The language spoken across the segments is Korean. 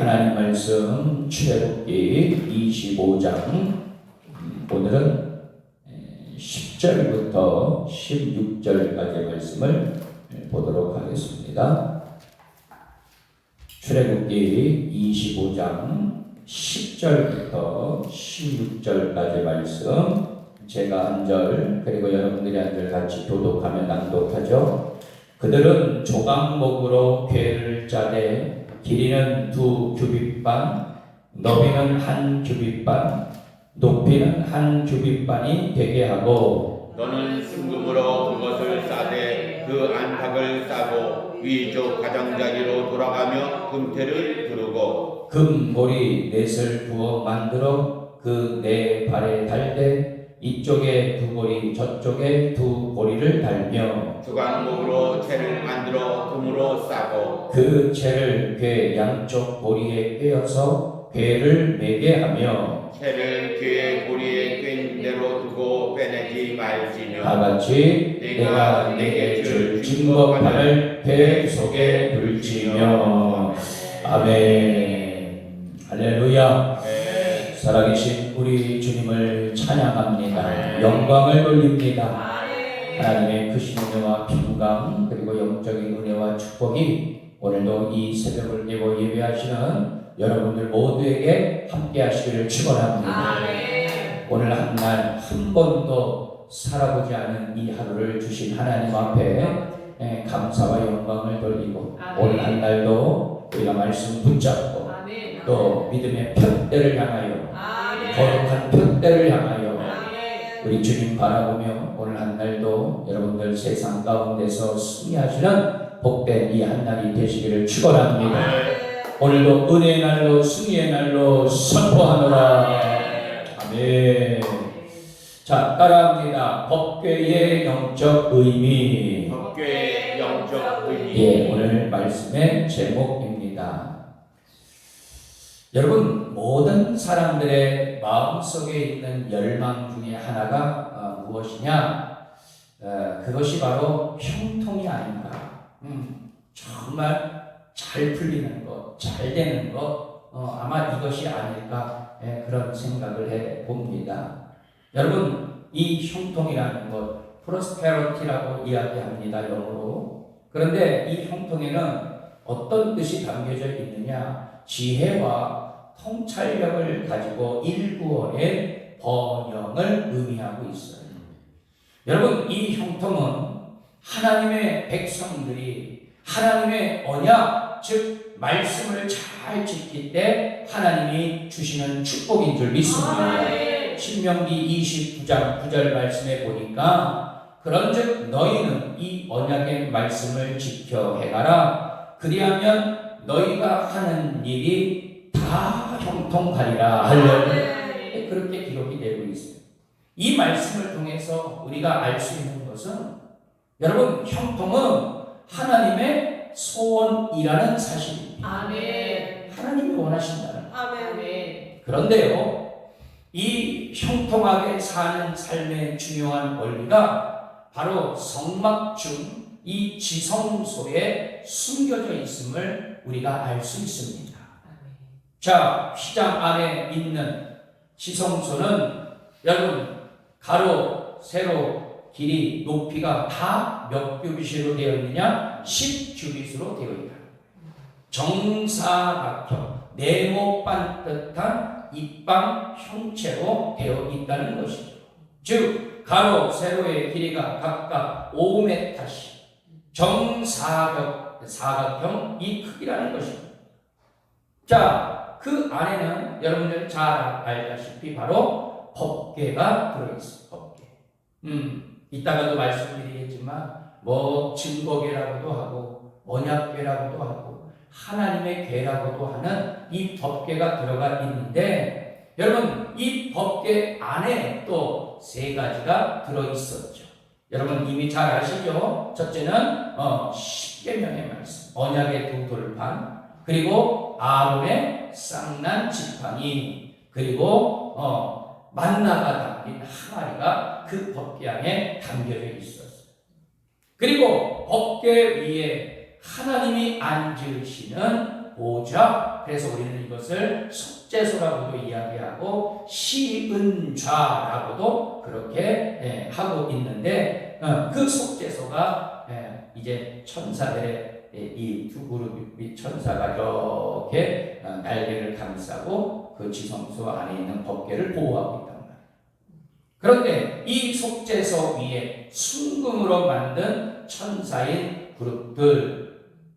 하나님 말씀 출애굽기 25장 오늘은 10절부터 16절까지의 말씀을 보도록 하겠습니다. 출애굽기 25장 10절부터 16절까지의 말씀 제가 한 절 그리고 여러분들이 한 절 같이 교독하며 낭독하죠. 그들은 조각목으로 궤를 짜되 길이는 2규빗반, 너비는 1규빗반, 높이는 1규빗반이 되게 하고 너는 순금으로 그것을 싸되 그 안팎을 싸고 위쪽 가장자리로 돌아가며 금태를 두르고 금고리 넷을 부어 만들어 그 네 발에 달되 이쪽에 2고리 저쪽에 2고리를 달며 조각목으로 채를 만들어 금으로 싸고 그 채를 궤 양쪽 고리에 꿰어서 궤를 매게 하며 채를 궤의 고리에 꿰인 대로 두고 빼내지 말지며 다같이 내가 내게 줄 증거판을 궤 속에 둘지며. 아멘. 할렐루야. 살아계신 우리 주님을 찬양합니다. 영광을 돌립니다. 하나님의 크신 은혜와 평강 그리고 영적인 은혜와 축복이 오늘도 이 새벽을 깨고 예배하시는 여러분들 모두에게 함께 하시기를 축원합니다. 오늘 한 날 한 번도 살아보지 않은 이 하루를 주신 하나님 앞에 감사와 영광을 돌리고 오늘 한 날도 우리가 말씀 붙잡고 또 믿음의 푯대를 향하여 거룩한 푯대를 향하여 우리 주님 바라보며 오늘 한 날도 여러분들 세상 가운데서 승리하시는 복된 이 한 날이 되시기를 축원합니다. 오늘도 은혜의 날로 승리의 날로 선포하노라. 아멘. 자, 따라합니다. 법궤의 영적 의미. 법궤의 영적 의미. 예, 오늘 말씀의 제목입니다. 여러분, 모든 사람들의 마음속에 있는 열망 중에 하나가 무엇이냐? 그것이 바로 형통이 아닌가. 정말 잘 풀리는 것, 잘 되는 것, 아마 이것이 아닐까 그런 생각을 해봅니다. 여러분, 이 형통이라는 것, 프로스페러티라고 이야기합니다, 영어로. 그런데 이 형통에는 어떤 뜻이 담겨져 있느냐? 지혜와 통찰력을 가지고 일구어의 번영을 의미하고 있어요. 여러분, 이 형통은 하나님의 백성들이 하나님의 언약, 즉 말씀을 잘 지킬 때 하나님이 주시는 축복인 줄 믿습니다. 신명기 29장 9절 말씀에 보니까 그런즉 너희는 이 언약의 말씀을 지켜 행하라. 그리하면 너희가 하는 일이 다 형통하리라. 할렐루야. 그렇게 기록이 되고 있어요. 이 말씀을 통해서 우리가 알 수 있는 것은 여러분, 형통은 하나님의 소원이라는 사실입니다. 아멘. 하나님이 원하신다는. 아멘. 그런데요, 이 형통하게 사는 삶의 중요한 원리가 바로 성막 중 이 지성소에 숨겨져 있음을 우리가 알 수 있습니다. 자, 휘장 안에 있는 지성소는 여러분 가로, 세로, 길이, 높이가 다 몇 규빗으로 되어 있느냐? 10규빗으로 되어 있다. 정사각형, 네모 반듯한 입방 형체로 되어 있다는 것이죠. 즉 가로, 세로의 길이가 각각 5m씩 사각형 이 크기라는 것입니다. 자, 그 안에는 여러분들 잘 알다시피 바로 법궤가 들어있어요. 법궤. 이따가도 말씀드리겠지만 뭐 증거궤라고도 하고 언약궤라고도 하고 하나님의 궤라고도 하는 이 법궤가 들어가 있는데 여러분, 이 법궤 안에 또 3가지가 들어있었죠. 여러분 이미 잘 아시죠? 첫째는 10계명의 말씀, 언약의 2 돌판, 그리고 아론의 쌍난 지팡이, 그리고 만나가 담긴 항아리가 그 법궤 안에 담겨져 있었어요. 그리고 법궤 위에 하나님이 앉으시는 보좌, 그래서 우리는 이것을 속죄소라고도 이야기하고 시은좌라고도 그렇게 하고 있는데 그 속죄소가 이제 천사들의 이 두 그룹이 천사가 이렇게 날개를 감싸고 그 지성소 안에 있는 법궤를 보호하고 있단 말이에요. 그런데 이 속죄소 위에 순금으로 만든 천사인 그룹들,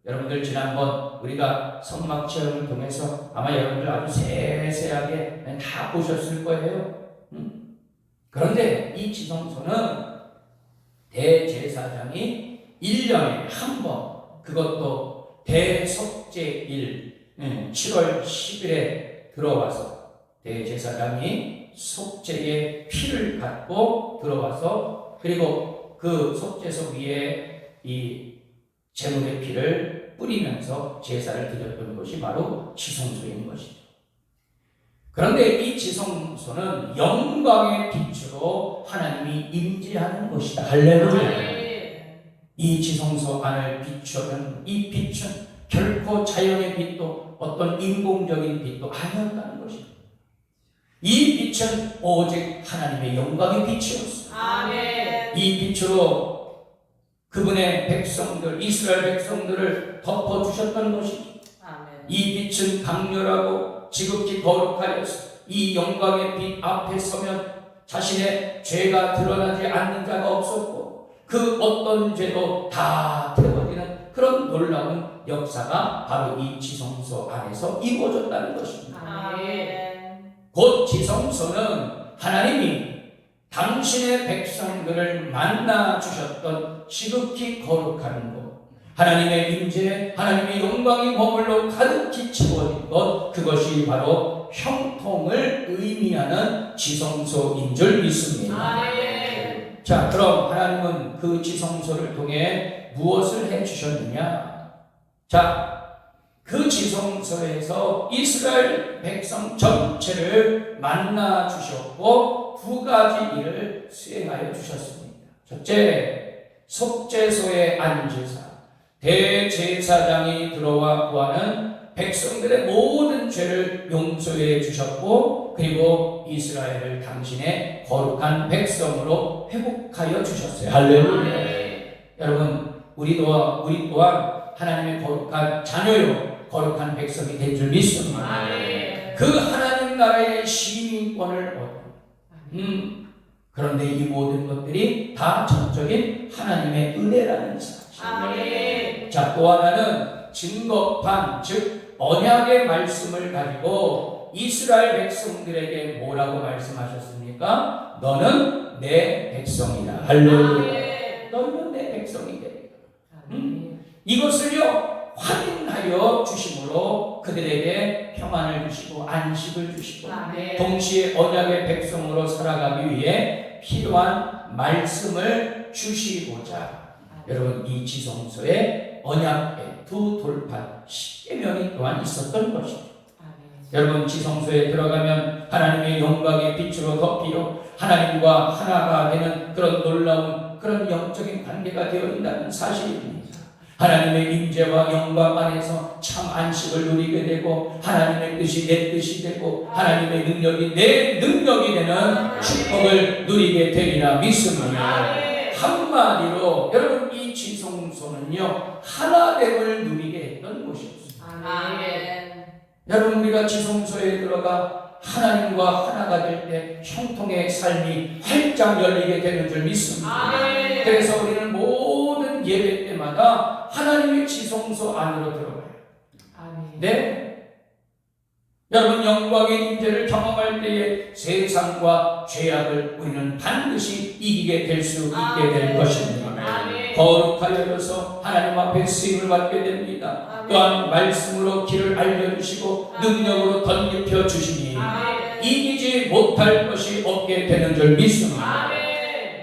여러분들 지난번 우리가 성막 체험을 통해서 아마 여러분들 아주 세세하게 다 보셨을 거예요. 그런데 이 지성소는 대제사장이 1년에 한 번, 그것도 대속죄일 7월 10일에 들어와서 대제사장이 속죄의 피를 갖고 들어와서 그리고 그 속죄소 위에 이 제물의 피를 뿌리면서 제사를 드렸던 것이 바로 지성소인 것이죠. 그런데 이 지성소는 영광의 빛으로 하나님이 임재하는 것이다. 할렐루야. 이 지성소 안을 비추는 이 빛은 결코 자연의 빛도 어떤 인공적인 빛도 아니었다는 것입니다. 이 빛은 오직 하나님의 영광의 빛이었어요. 이 빛으로 그분의 백성들, 이스라엘 백성들을 덮어주셨던 것이죠. 이 빛은 강렬하고 지극히 거룩하여서 이 영광의 빛 앞에 서면 자신의 죄가 드러나지 않는 자가 없었고 그 어떤 죄도 다 태워지는 그런 놀라운 역사가 바로 이 지성소 안에서 이루어졌다는 것입니다. 곧 지성소는 하나님이 당신의 백성들을 만나 주셨던 지극히 거룩한 곳, 하나님의 임재, 하나님의 영광이 머물러 가득히 채워진 것, 그것이 바로 형통을 의미하는 지성소인 줄 믿습니다. 자, 그럼 하나님은 그 지성소를 통해 무엇을 해주셨느냐? 자, 그 지성소에서 이스라엘 백성 전체를 만나 주셨고 두 가지 일을 수행하여 주셨습니다. 첫째, 속죄소에 앉으사 대제사장이 들어와 구하는 백성들의 모든 죄를 용서해 주셨고 그리고 이스라엘을 당신의 거룩한 백성으로 회복하여 주셨어요. 할렐루야. 여러분, 우리 또한 하나님의 거룩한 자녀요 거룩한 백성이 된 줄 믿습니다. 그 하나님 나라의 시민권을 얻은 그런데 이 모든 것들이 다 전적인 하나님의 은혜라는 사실. 자, 또 하나는 증거판, 즉 언약의 말씀을 가지고 이스라엘 백성들에게 뭐라고 말씀하셨습니까? 너는 내 백성이다. 할렐루야. 너는 내 백성이 되리라. 이것을요 확인하여 주심으로 그들에게 평안을 주시고 안식을 주시고 동시에 언약의 백성으로 살아가기 위해 필요한 말씀을 주시고자 여러분 이 지성소에 언약의 두 돌판 10계명이 또한 있었던 것이죠. 여러분 지성소에 들어가면 하나님의 영광의 빛으로 덮이고 하나님과 하나가 되는 그런 놀라운 그런 영적인 관계가 되어 있다는 사실입니다. 하나님의 임재와 영광 안에서 참 안식을 누리게 되고 하나님의 뜻이 내 뜻이 되고 하나님의 능력이 내 능력이 되는 축복을 누리게 되리라 믿습니다. 한마디로 여러분 이 지성소는요 하나됨을 누리게 했던 곳이었습니다. 여러분 우리가 지성소에 들어가 하나님과 하나가 될 때 형통의 삶이 활짝 열리게 되는 줄 믿습니다. 그래서 우리는 모든 예배 때마다 하나님의 지성소 안으로 들어가요. 네? 여러분 영광의 임재를 경험할 때에 세상과 죄악을 우리는 반드시 이기게 될 수 있게 될 것입니다. 거룩하여서 하나님 앞에 쓰임을 받게 됩니다. 또한 말씀으로 길을 알려주시고 능력으로 덧입혀 주시니 이기지 못할 것이 없게 되는 줄 믿습니다.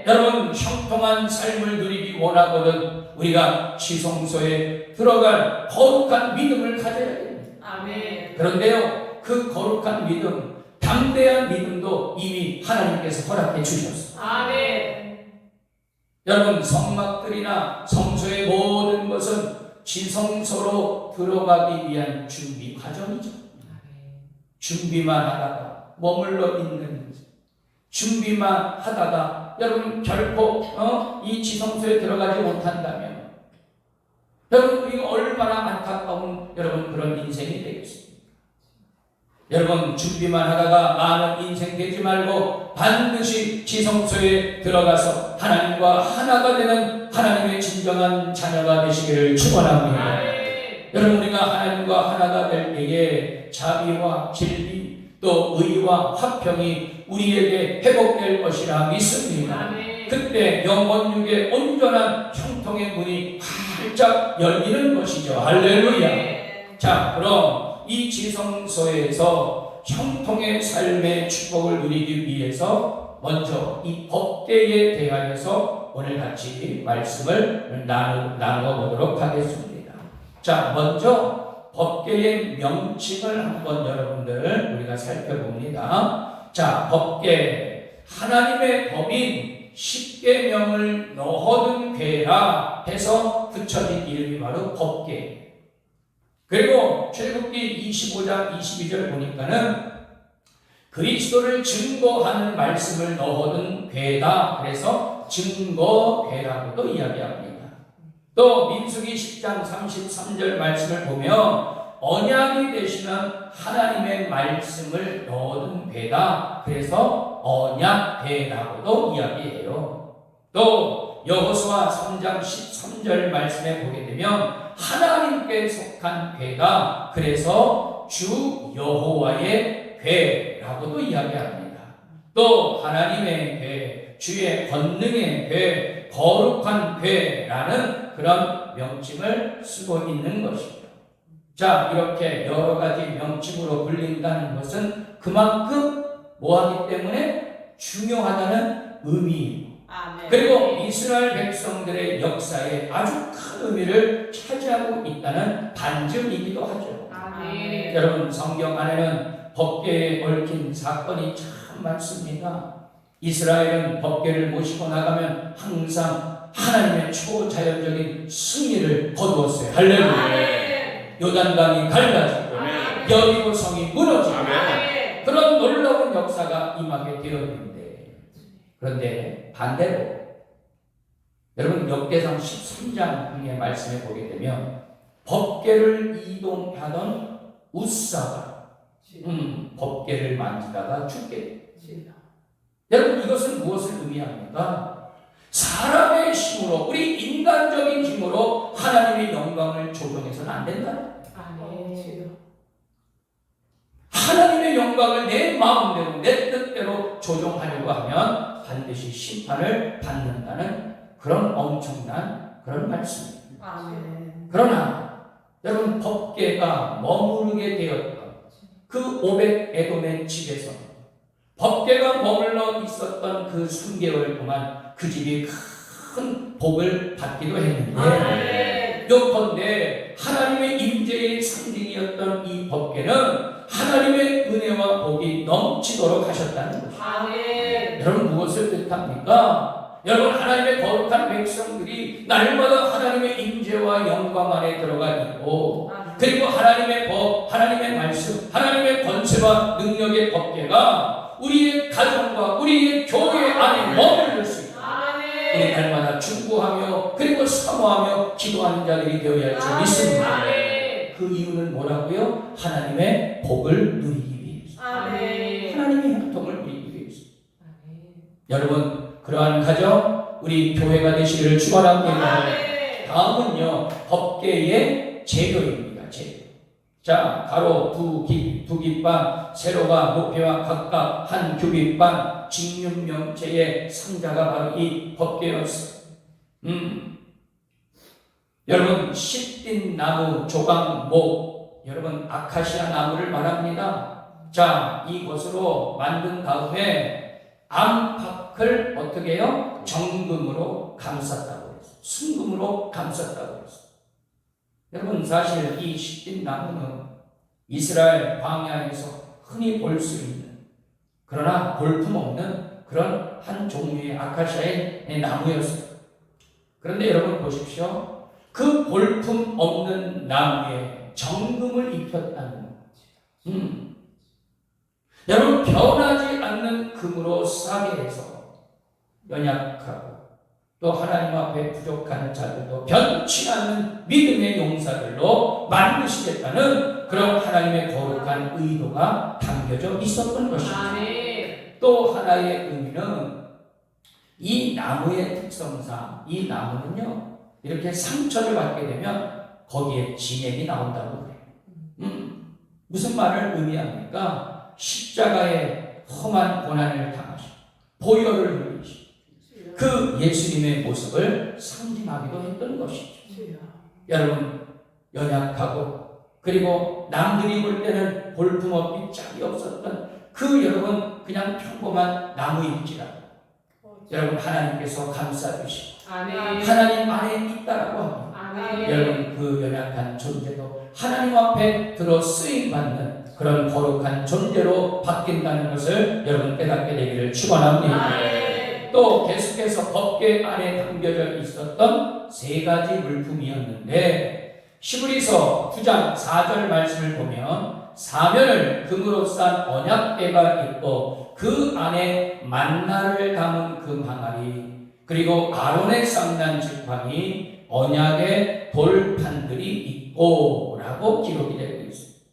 여러분 형통한 삶을 누리기 원하거든 우리가 지성소에 들어갈 거룩한 믿음을 가져야 됩니다. 그런데요 그 거룩한 믿음, 담대한 믿음도 이미 하나님께서 허락해 주셨어요. 여러분 성막들이나 성소의 모든 것은 지성소로 들어가기 위한 준비 과정이죠. 준비만 하다가 머물러 있는 거죠. 준비만 하다가 여러분 결코 이 지성소에 들어가지 못한다면 여러분 이거 얼마나 안타까운 여러분 그런 인생이 되겠습니까? 여러분 준비만 하다가 많은 인생 되지 말고 반드시 지성소에 들어가서 하나님과 하나가 되는 하나님의 진정한 자녀가 되시기를 축원합니다. 여러분 우리가 하나님과 하나가 될 때에 자비와 진리 또 의와 화평이 우리에게 회복될 것이라 믿습니다. 그때 영원 육의 온전한 형통의 문이 활짝 열리는 것이죠. 할렐루야. 자, 그럼 이 지성소에서 형통의 삶의 축복을 누리기 위해서 먼저 이 법궤에 대하여서 오늘 같이 말씀을 나누어 보도록 하겠습니다. 자, 먼저 법궤의 명칭을 한번 여러분들 우리가 살펴봅니다. 자, 법궤 하나님의 법인 십계명을 넣어둔 궤라 해서 붙여진 이름이 바로 법궤. 그리고 출애굽기 25장 22절 보니까는 그리스도를 증거하는 말씀을 넣어둔 궤다. 그래서 증거궤라고도 이야기합니다. 또 민수기 10장 33절 말씀을 보면 언약이 되시는 하나님의 말씀을 넣어둔 궤다. 그래서 언약궤라고도 이야기해요. 또 여호수아 3장 13절 말씀에 보게 되면 하나님께 속한 궤다. 그래서 주 여호와의 궤라고도 이야기합니다. 또 하나님의 궤, 주의 권능의 궤, 거룩한 궤라는 그런 명칭을 쓰고 있는 것이죠. 자, 이렇게 여러 가지 명칭으로 불린다는 것은 그만큼 뭐하기 때문에 중요하다는 의미입니다. 그리고 이스라엘 백성들의 역사에 아주 큰 의미를 차지하고 있다는 반증이기도 하죠. 여러분 성경 안에는 법궤에 얽힌 사건이 참 많습니다. 이스라엘은 법궤를 모시고 나가면 항상 하나님의 초자연적인 승리를 거두었어요. 할렐루야. 요단강이 갈라지고 여리고성이 무너지고 그런 놀라운 역사가 임하게 되었는데 그런데 반대로 여러분 역대상 13장의 말씀에 보게 되면 법궤를 이동하던 우사가 법궤를 만지다가 죽게 됩니다. 여러분 이것은 무엇을 의미합니까? 사람의 힘으로 우리 인간적인 힘으로 하나님의 영광을 조종해서는 안 된다. 하나님의 영광을 내 마음대로 내 뜻대로 조종하려고 하면 반드시 심판을 받는다는 그런 엄청난 그런 말씀입니다. 그러나 여러분 법궤가 머무르게 되었던 그 오벳 에돔의 집에서 법궤가 머물러 있었던 그 3개월 동안 그 집이 큰 복을 받기도 했는데 요컨대 하나님의 임재의 상징이었던 이 법궤는 하나님의 은혜와 복이 넘치도록 하셨다는 것입니다. 여러분 무엇을 뜻합니까? 여러분 하나님의 거룩한 백성들이 날마다 하나님의 임재와 영광 안에 들어가 있고 그리고 하나님의 법, 하나님의 말씀, 하나님의 권세와 능력의 법궤가 우리의 가정과 우리의 교회 안에 머무를 수 있고 우리 날마다 중보하며 그리고 사모하며 기도하는 자들이 되어야 할 줄 믿습니다. 그 이유는 뭐라고요? 하나님의 복을 누리기 위해서. 하나님의 형통을 누리기 위해서. 여러분 그러한 가정 우리 교회가 되시기를 축원합니다. 다음은요 법궤의 제도입니다. 제도. 자, 가로 두 깃반, 세로가 높이와 각각 한 규빗반, 직육명체의 상자가 바로 이 법궤였어요. 여러분 시딘 나무, 조각목, 여러분 아카시아 나무를 말합니다. 자, 이것으로 만든 다음에 안팎을 어떻게 해요? 정금으로 감쌌다고 했어요. 순금으로 감쌌다고 했어요. 여러분 사실 이 시딘 나무는 이스라엘 광야에서 흔히 볼 수 있는 그러나 볼품없는 그런 한 종류의 아카시아의 나무였어요. 그런데 여러분 보십시오. 그 볼품 없는 나무에 정금을 입혔다는 거지. 여러분, 변하지 않는 금으로 싸게 해서 연약하고 또 하나님 앞에 부족한 자들도 변치 않는 믿음의 용사들로 만드시겠다는 그런 하나님의 거룩한 의도가 담겨져 있었던 것입니다. 또 하나의 의미는 이 나무의 특성상 이 나무는요, 이렇게 상처를 받게 되면 거기에 진액이 나온다고 그래요. 무슨 말을 의미합니까? 십자가의 험한 고난을 당하시고 보혈을 흘리시고 그 예수님의 모습을 상징하기도 했던 것이죠. 여러분, 연약하고 그리고 남들이 볼 때는 볼품없이 짝이 없었던 그 여러분 그냥 평범한 나무인지라도 여러분 하나님께서 감싸주시고 하나님 안에 있다라고 합니다. 여러분, 그 연약한 존재도 하나님 앞에 들어 쓰임받는 그런 거룩한 존재로 바뀐다는 것을 여러분 깨닫게 되기를 축원합니다. 또 계속해서 법궤 안에 담겨져 있었던 세 가지 물품이었는데 히브리서 9장 4절 말씀을 보면 사면을 금으로 싼 언약궤가 있고 그 안에 만나를 담은 그 항아리 그리고 아론의 쌍난 지팡이 언약의 돌판들이 있고 라고 기록이 되고 있습니다.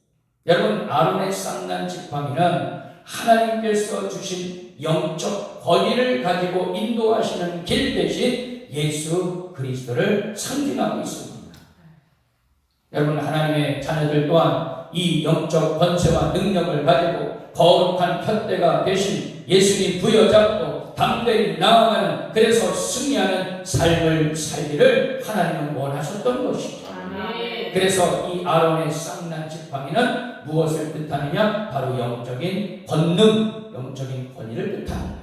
여러분, 아론의 쌍난 지팡이는 하나님께서 주신 영적 권위를 가지고 인도하시는 길 대신 예수 그리스도를 상징하고 있습니다. 여러분, 하나님의 자녀들 또한 이 영적 권세와 능력을 가지고 거룩한 푯대가 되신 예수님 부여잡고 담대히 나아가는, 그래서 승리하는 삶을 살기를 하나님은 원하셨던 것이죠. 그래서 이 아론의 쌍난 지팡이는 무엇을 뜻하느냐? 바로 영적인 권능, 영적인 권위를 뜻하는 거예요.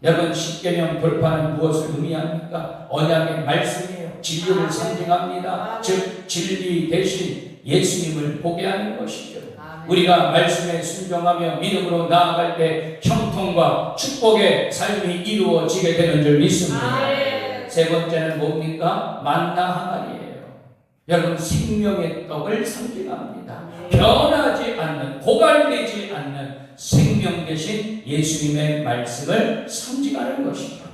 여러분, 십계명 돌파는 무엇을 의미합니까? 언약의 말씀이에요. 진리를 상징합니다. 즉 진리 대신 예수님을 보게 하는 것이죠. 우리가 말씀에 순종하며 믿음으로 나아갈 때 형통과 축복의 삶이 이루어지게 되는 줄 믿습니다. 세 번째는 뭡니까? 만나 항아리예요. 여러분, 생명의 떡을 상징합니다. 변하지 않는, 고갈되지 않는 생명 대신 예수님의 말씀을 상징하는 것입니다.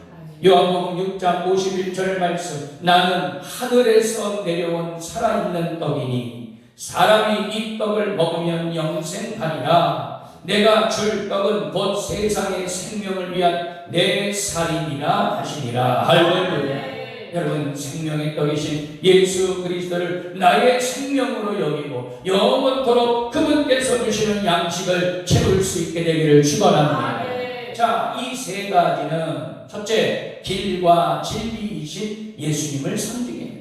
요한복음 6장 51절 말씀, 나는 하늘에서 내려온 살아있는 떡이니 사람이 이 떡을 먹으면 영생하리라. 내가 줄 떡은 곧 세상의 생명을 위한 내 살이니라 하시니라. 할렐루야. 여러분, 생명의 떡이신 예수 그리스도를 나의 생명으로 여기고 영원토록 그분께서 주시는 양식을 채울 수 있게 되기를 축원합니다. 자, 이 세 가지는 첫째, 길과 진리이신 예수님을 상징해요.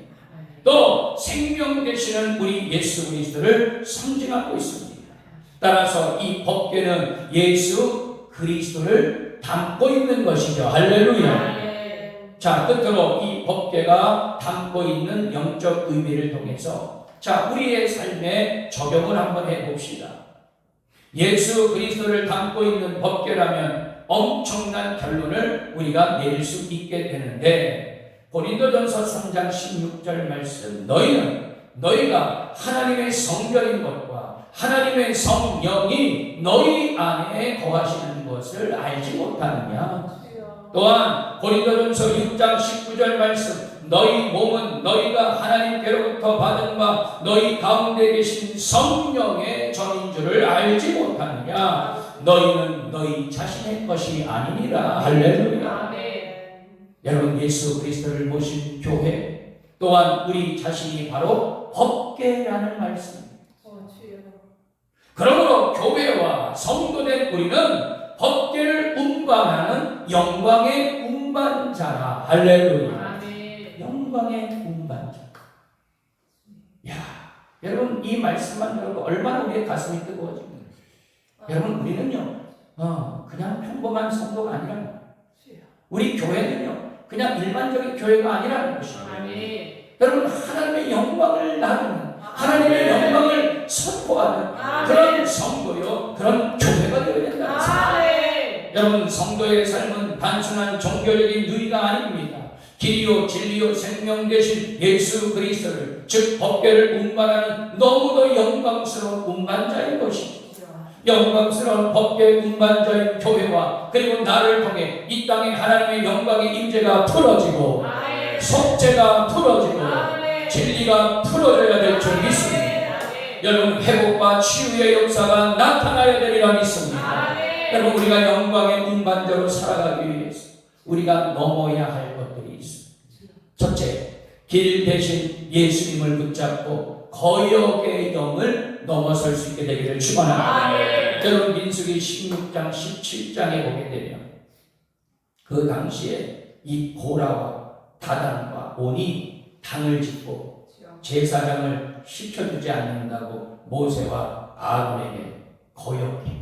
또 생명 되시는 우리 예수 그리스도를 상징하고 있습니다. 따라서 이 법궤는 예수 그리스도를 담고 있는 것이죠. 할렐루야. 자, 끝으로 이 법궤가 담고 있는 영적 의미를 통해서 자, 우리의 삶에 적용을 한번 해봅시다. 예수 그리스도를 담고 있는 법궤라면 엄청난 결론을 우리가 내릴 수 있게 되는데, 고린도전서 3장 16절 말씀, 너희가 하나님의 성결인 것과 하나님의 성령이 너희 안에 거하시는 것을 알지 못하느냐. 또한 고린도전서 6장 19절 말씀, 너희 몸은 너희가 하나님께로부터 받은 바 너희 가운데 계신 성령의 전인 줄을 알지 못하느냐. 너희는 너희 자신의 것이 아니니라. 할렐루야. 여러분, 예수 그리스도를 모신 교회 또한 우리 자신이 바로 법궤라는 말씀입니다. 그러므로 교회와 성도된 우리는 법궤를 운반하는 영광의 운반자라. 할렐루야. 영광의 운반자. 야, 여러분, 이 말씀만 들어도 얼마나 우리의 가슴이 뜨거워집니까? 여러분, 우리는요 그냥 평범한 성도가 아니라, 우리 교회는요 그냥 일반적인 교회가 아니라는 것입니다. 여러분, 하나님의 영광을 나누는, 하나님의 영광을 선포하는 그런 성도요, 그런 교회가 되어야 된다는 사실. 여러분, 성도의 삶은 단순한 종교적인 누리가 아닙니다. 길이요 진리요 생명 되신 예수 그리스도를 즉 법궤를 운반하는 너무도 영광스러운 운반자인 것이죠. 영광스러운 법궤 운반자인 교회와 그리고 나를 통해 이 땅에 하나님의 영광의 임재가 풀어지고 속죄가 풀어지고 진리가 풀어져야 될 줄 믿습니다. 여러분 회복과 치유의 역사가 나타나야 되리라 믿습니다. 여러분 우리가 영광의 운반자로 살아가기 위해서 우리가 넘어야 할 것들이 있습니다. 첫째, 길 대신 예수님을 붙잡고 거역의 영을 넘어설 수 있게 되기를 축원합니다. 여러분 민수기 16장 17장에 보게 되면 그 당시에 이 고라와 다단과 온이 당을 짓고 제사장을 시켜주지 않는다고 모세와 아론에게 거역해.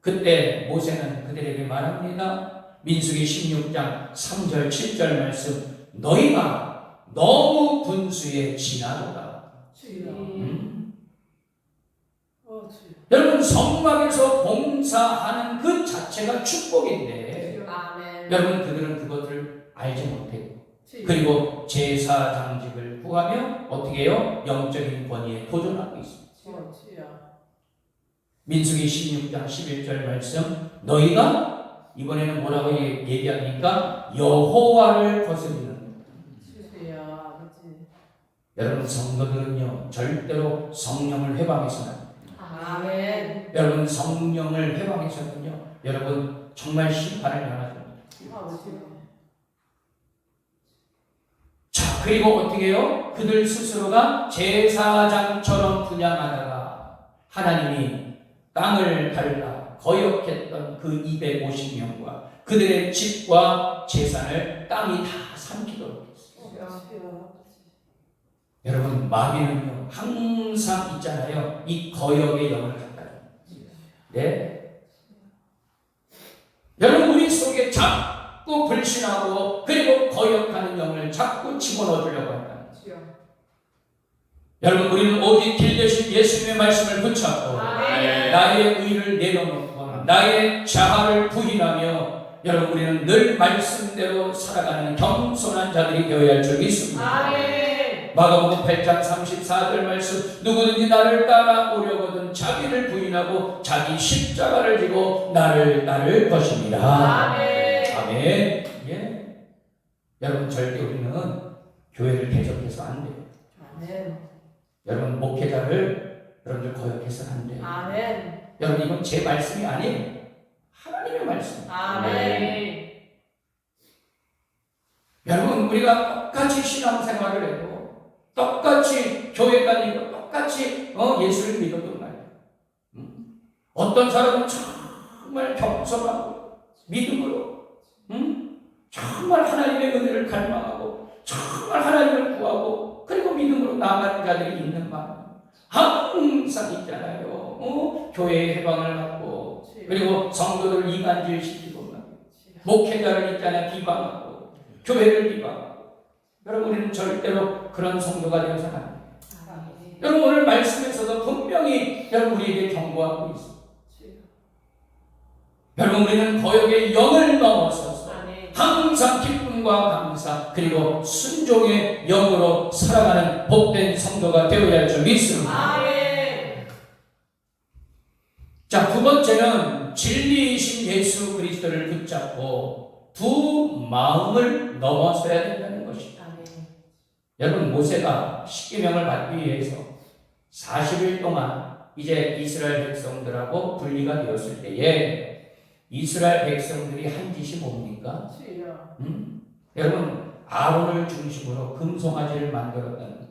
그때 모세는 그들에게 말합니다. 민수기 16장 3절 7절 말씀, 너희가 너무 분수에 지나도다. 여러분 성막에서 봉사하는 그 자체가 축복인데 여러분 그들은 그것을 알지 못했고 그리고 제사장직을 구하며 어떻게 해요? 영적인 권위에 도전하고 있습니다. 민수기 16장 11절 말씀, 너희가 이번에는 뭐라고 얘기합니까? 여호와를 거스리는. 여러분 성도들은요 절대로 성령을 회방해서는 아멘. 여러분 성령을 회방해서는요 여러분 정말 심판을 당하죠. 자 그리고 어떻게 해요? 그들 스스로가 제사장처럼 분양하다가 하나님이 땅을 갈라 거역했던 그 250명과 그들의 집과 재산을 땅이 다 삼키도록 했어요. 여러분 마귀는요 항상 있잖아요. 이 거역의 영을 갖다 줍니다. 네. 여러분 우리 속에 자꾸 불신하고 그리고 거역하는 영을 자꾸 집어넣어 주려고 한다. 여러분 우리는 오직 길 대신 예수님의 말씀을 붙잡고 나의 의를 내려놓고 나의 자아를 부인하며 여러분 우리는 늘 말씀대로 살아가는 겸손한 자들이 되어야 할 줄 믿습니다. 마가복음 8장 34절 말씀, 누구든지 나를 따라오려거든 자기를 부인하고 자기 십자가를 지고 나를 따를 것입니다. 아멘. 예. 여러분 절대 우리는 교회를 계속해서 안 돼요. 여러분 목회자를 여러분들 거역해서는 안 돼요. 여러분 이건 제 말씀이 아니에요. 하나님의 말씀. 여러분 우리가 똑같이 신앙생활을 해도 똑같이 교회 다니고 똑같이 예수를 믿어도 말이에요. 어떤 사람은 정말 겸손하고 믿음으로 정말 하나님의 은혜를 갈망하고 정말 하나님을 구하고 그리고 믿음으로 나아가는 자들이 있는 마음 항상 있잖아요. 교회의 해방을 받고 그리고 성도들을 이간질시키고 목회자를 있잖아요. 비방하고 교회를 비방하고 여러분 우리는 절대로 그런 성도가 되어서는 안 돼요. 여러분 오늘 말씀에서도 분명히 여러분 우리에게 경고하고 있습니다. 여러분 우리는 거역의 영을 넘어서서 항상 기쁨과 감사 그리고 순종의 영으로 살아가는 복된 성도가 되어야 할 줄 믿습니다. 자, 두 번째는 진리이신 예수 그리스도를 붙잡고 두 마음을 넘어서야 된다는 것입니다. 여러분 모세가 십계명을 받기 위해서 40일 동안 이제 이스라엘 백성들하고 분리가 되었을 때에 이스라엘 백성들이 한 짓이 뭡니까? 여러분 아론을 중심으로 금송아지를 만들었다는 거죠.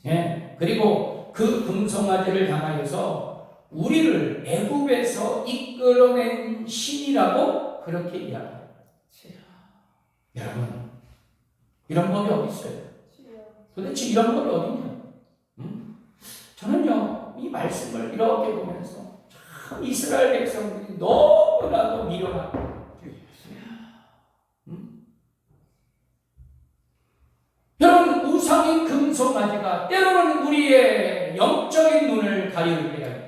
예? 그리고 그 금송아지를 향하여서 우리를 애굽에서 이끌어낸 신이라고 그렇게 이야기해요. 여러분 이런 법이 어디 있어요? 도대체 이런 법이 어디냐? 저는요 이 말씀을 이렇게 보면서 참 이스라엘 백성들이 너무나도 미련하고 여러분 우상인 금송아지가 때로는 우리의 영적인 눈을 가리울 때가 있다.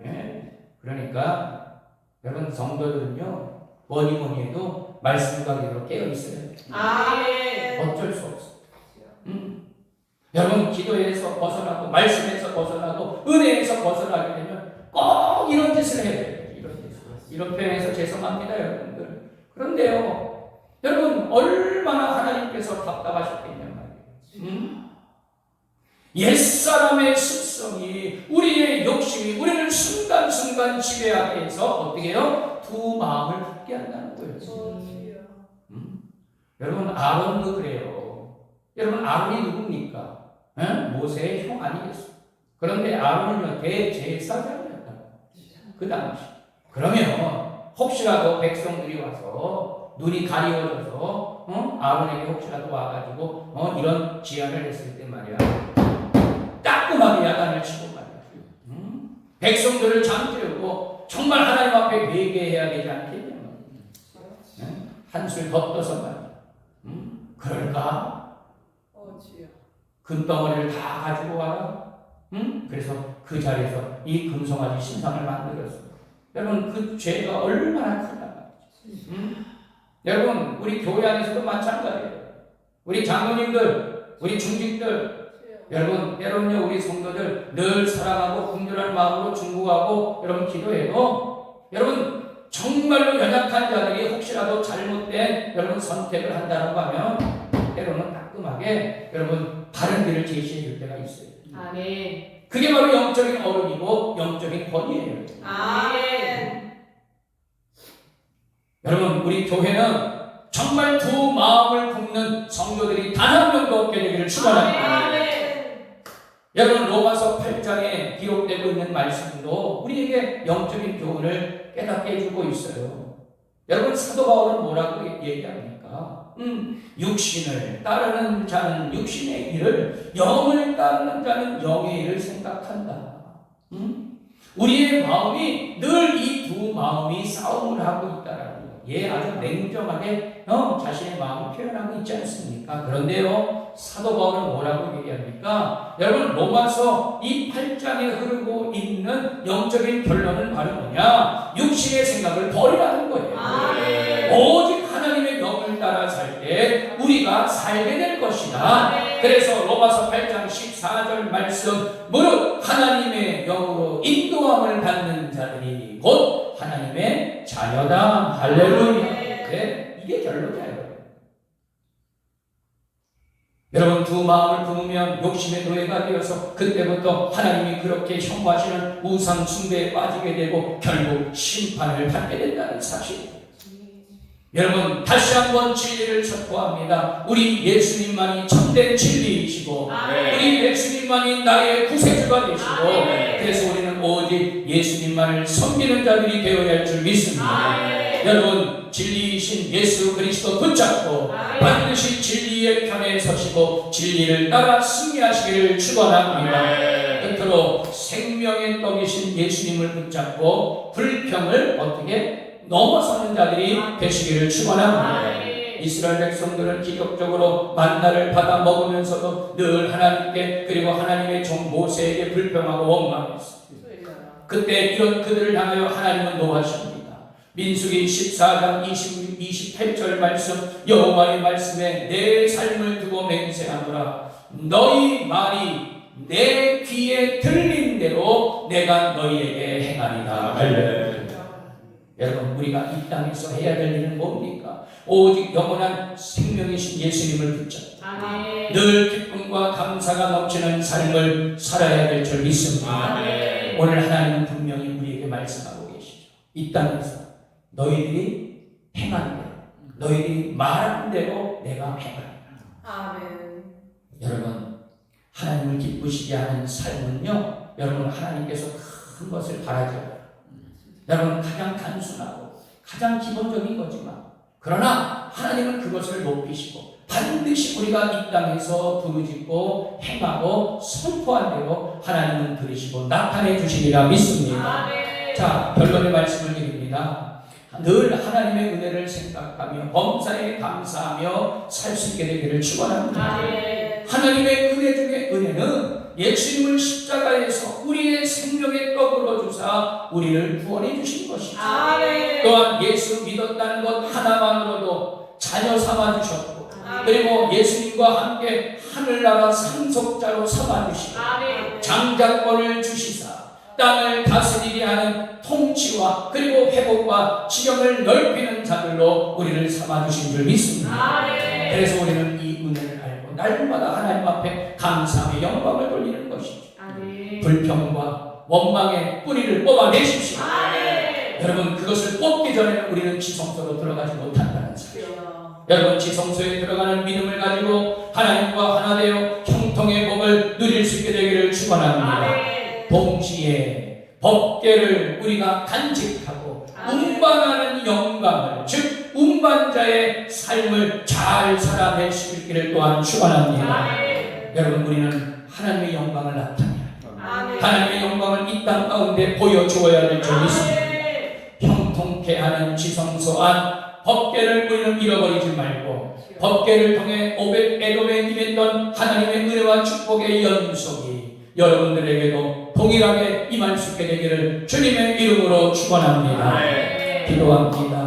네. 그러니까 여러분 성도들은요 뭐니 해도 말씀 가게로 깨어 있어요. 아멘. 어쩔 수 없어. 여러분 기도에서 벗어나고 말씀에서 벗어나고 은혜에서 벗어나게 되면 꼭 이런 짓을 해야 돼요. 이런 표현에서 죄송합니다 여러분들. 그런데요 여러분 얼마나 하나님께서 답답하셨겠냐 말이에요. 옛사람의 습성이 우리의 욕심이 우리를 순간순간 지배하게 해서 어떻게 해요? 두 마음을 붙게 한다는 거예요. 여러분 아론도 그래요. 여러분 아론이 누굽니까? 모세의 형 아니겠어요? 그런데 아론은요 대제사장이었다. 그 당시. 그러면 혹시라도 백성들이 와서 눈이 가리워져서 아론에게 혹시라도 와가지고 이런 제안을 했을 때 말이야 따끔하게 야단을 치고 말이야 백성들을 잠재우고 정말 하나님 앞에 회개해야 되지 않겠냐 한술 더 떠서 말이야 그럴까? 금덩어리를 다 가지고 와라. 그래서 그 자리에서 이 금송아지 신상을 만들었어. 여러분 그 죄가 얼마나 크다. 여러분 우리 교회 안에서도 마찬가지예요. 우리 장로님들, 우리 중직들, 여러분 때로는요 우리 성도들 늘 사랑하고 긍휼한 마음으로 중보하고 여러분 기도해도 여러분 정말로 연약한 자들이 혹시라도 잘못된 여러분 선택을 한다고 하면 때로는 따끔하게 여러분 바른 길을 제시해 줄 때가 있어요. 아멘. 그게 바로 영적인 어른이고 영적인 권위예요. 아멘. 여러분 우리 교회는 정말 두 마음을 굽는 성도들이 단 한 명도 없게 되기를 축원합니다. 아멘. 여러분 로마서 8장에 기록되고 있는 말씀도 우리에게 영적인 교훈을 깨닫게 해주고 있어요. 여러분 사도 바울은 뭐라고 얘기합니까? 육신을 따르는 자는 육신의 일을, 영을 따르는 자는 영의 일을 생각한다. 우리의 마음이 늘 이 두 마음이 싸움을 하고 있다라는 거예요. 예, 아주 냉정하게 자신의 마음을 표현하고 있지 않습니까? 그런데요, 사도 바울은 뭐라고 얘기합니까? 여러분, 로마서 이 8장에 흐르고 있는 영적인 결론은 바로 뭐냐? 육신의 생각을 버리라는 거예요. 오직 하나님의 영을 따라 살 때 우리가 살게 될 것이다. 그래서 로마서 8장 14절 말씀, 무릇 하나님의 영으로 인도함을 받는 자들이 곧 하나님의 자녀다. 할렐루야. 네, 이게 결론이에요. 여러분 두 마음을 품으면 욕심의 노예가 되어서 그때부터 하나님이 그렇게 혐오하시는 우상 숭배에 빠지게 되고 결국 심판을 받게 된다는 사실입니다. 여러분 다시 한번 진리를 선포합니다. 우리 예수님만이 참된 진리이시고 우리 예수님만이 나의 구세주가 되시고 그래서 우리는 오직 예수님만을 섬기는 자들이 되어야 할 줄 믿습니다. 여러분 진리이신 예수 그리스도 붙잡고 반드시 진리의 편에 서시고 진리를 따라 승리하시기를 축원합니다. 끝으로 생명의 떡이신 예수님을 붙잡고 불평을 어떻게 넘어서는 자들이 되시기를 축원합니다. 이스라엘 백성들은 기적적으로 만나를 받아 먹으면서도 늘 하나님께 그리고 하나님의 종 모세에게 불평하고 원망했습니다. 그때 이런 그들을 향하여 하나님은 노하십니다. 민수기 14장 28절 말씀, 여호와의 말씀에 내 삶을 두고 맹세하노라. 너희 말이 내 귀에 들린 대로 내가 너희에게 행하리라. 할렐루야. 여러분 우리가 이 땅에서 해야 될 일은 뭡니까? 오직 영원한 생명이신 예수님을 붙잡고 늘 기쁨과 감사가 넘치는 삶을 살아야 될 줄 믿습니다. 오늘 하나님은 분명히 우리에게 말씀하고 계시죠. 이 땅에서 너희들이 행한 대로, 너희들이 말한 대로 내가 행하리라. 여러분 하나님을 기쁘시게 하는 삶은요, 여러분 하나님께서 큰 것을 바라죠. 여러분 가장 단순하고 가장 기본적인 거지만 그러나 하나님은 그것을 높이시고 반드시 우리가 이 땅에서 부르짖고 행하고 선포한 대로 하나님은 들으시고 나타내 주시리라 믿습니다. 자, 결론의 말씀을 드립니다. 늘 하나님의 은혜를 생각하며 범사에 감사하며 살 수 있게 되기를 축원합니다. 하나님의 은혜 중에 은혜는 예수님을 십자가에서 우리의 생명의 떡으로 주사 하사 우리를 구원해 주신 것이죠. 아멘. 또한 예수 믿었다는 것 하나만으로도 자녀 삼아 주셨고, 그리고 예수님과 함께 하늘나라 상속자로 삼아 주시고, 아멘. 장자권을 주시사 땅을 다스리게 하는 통치와 그리고 회복과 지경을 넓히는 자들로 우리를 삼아 주신 줄 믿습니다. 아멘. 그래서 우리는 이 은혜를 알고 날마다 하나님 앞에 감사의 영광을 돌리는 것이죠. 아멘. 불평과 원망의 뿌리를 뽑아내십시오. 아멘. 여러분, 그것을 뽑기 전에는 우리는 지성소로 들어가지 못한다는 사실. 여러분, 지성소에 들어가는 믿음을 가지고 하나님과 하나 되어 형통의 복을 누릴 수 있게 되기를 축원합니다. 아멘. 동시에 법궤를 우리가 간직하고 운반하는 영광을, 즉 운반자의 삶을 잘 살아낼 수 있기를 또한 축원합니다. 아멘. 여러분, 우리는 하나님의 영광을 나타내야 아멘. 하나님의 영광을 이 땅 가운데 보여주어야 될 줄 믿습니다. 아멘. 형통케 하는 지성소 안 법궤를 우리는 잃어버리지 말고, 법궤를 통해 에돔에 임했던 하나님의 은혜와 축복의 연속이 여러분들에게도 동일하게 임할 수 있게 되기를 주님의 이름으로 축원합니다. 아멘. 기도합니다.